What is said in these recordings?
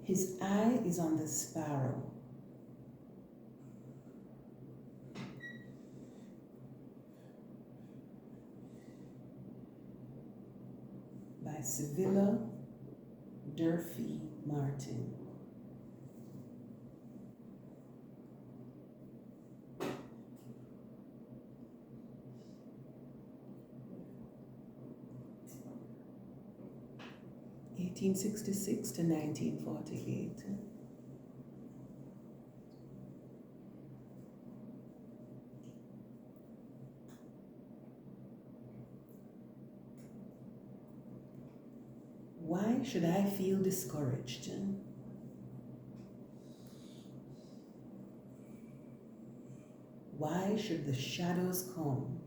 His eye is on the sparrow. By Civilla Durfee Martin. (1866 to 1948). Why should I feel discouraged? Why should the shadows come?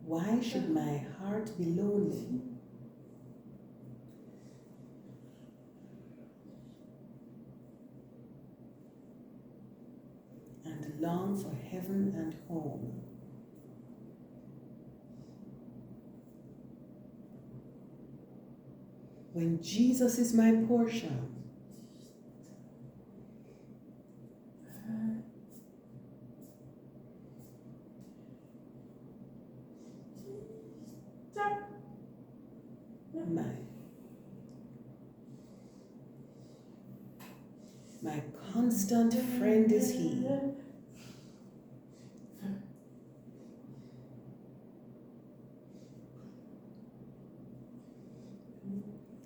Why should my heart be lonely? And long for heaven and home? When Jesus is my portion, my constant friend is He.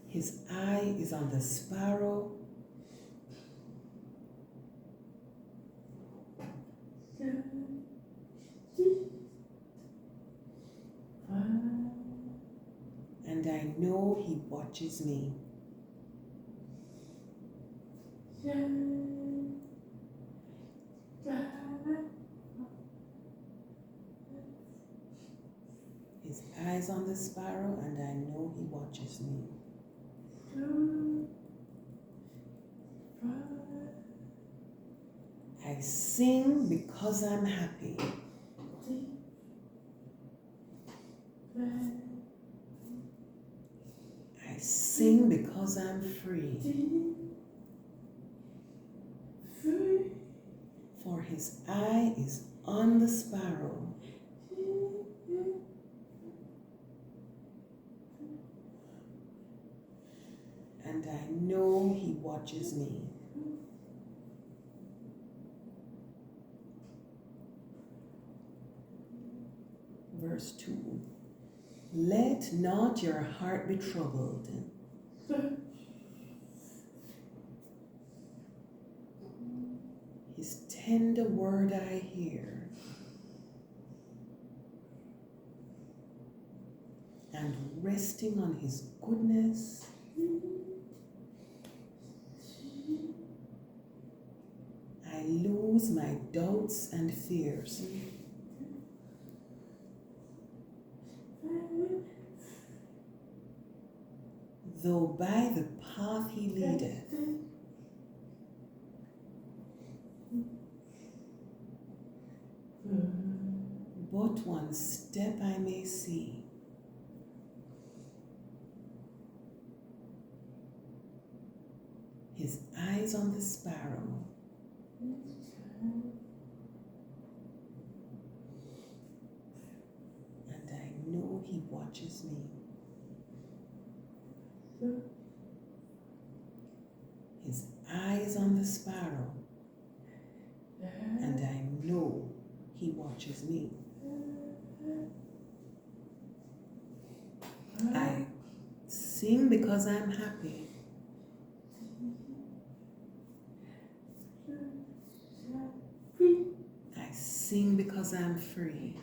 His eye is on the sparrow. And I know He watches me. His eyes on the sparrow, and I know He watches me. I sing because I'm happy. I sing because I'm free. For His eye is on the sparrow. And I know He watches me. Verse 2. Let not your heart be troubled. His tender word I hear, and resting on His goodness, I lose my doubts and fears. Though by the path He leadeth, but one step I may see, His eyes on the sparrow, and I know He watches me. His eyes on the sparrow, and I know He watches me. I sing because I'm happy. I sing because I'm free.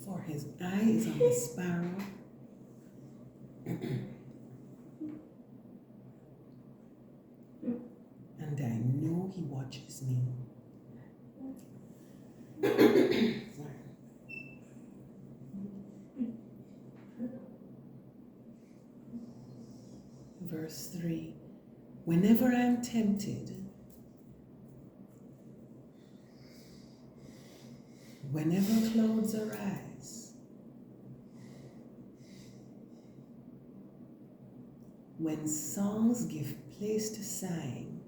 For His eye is on the sparrow, and I know He watches me. Verse 3. Whenever I'm tempted, Whenever clouds arise, when songs give place to sighing,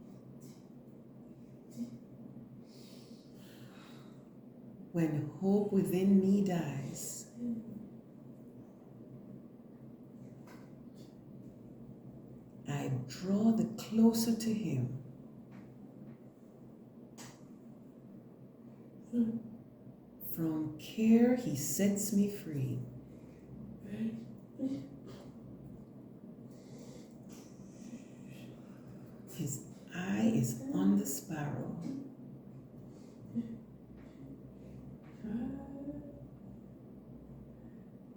when hope within me dies, I draw the closer to him. From care he sets me free. His eye is on the sparrow,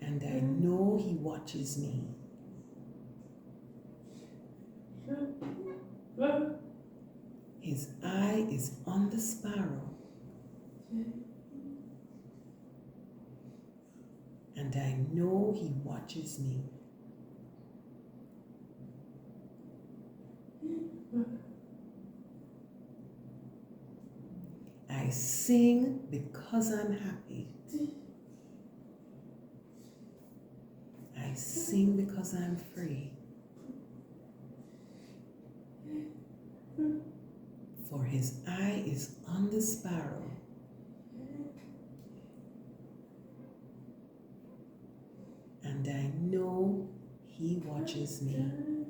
and I know he watches me. His eye is on the sparrow, and I know he watches me. I sing because I'm happy. I sing because I'm free. For his eye is on the sparrow, and I know he watches me.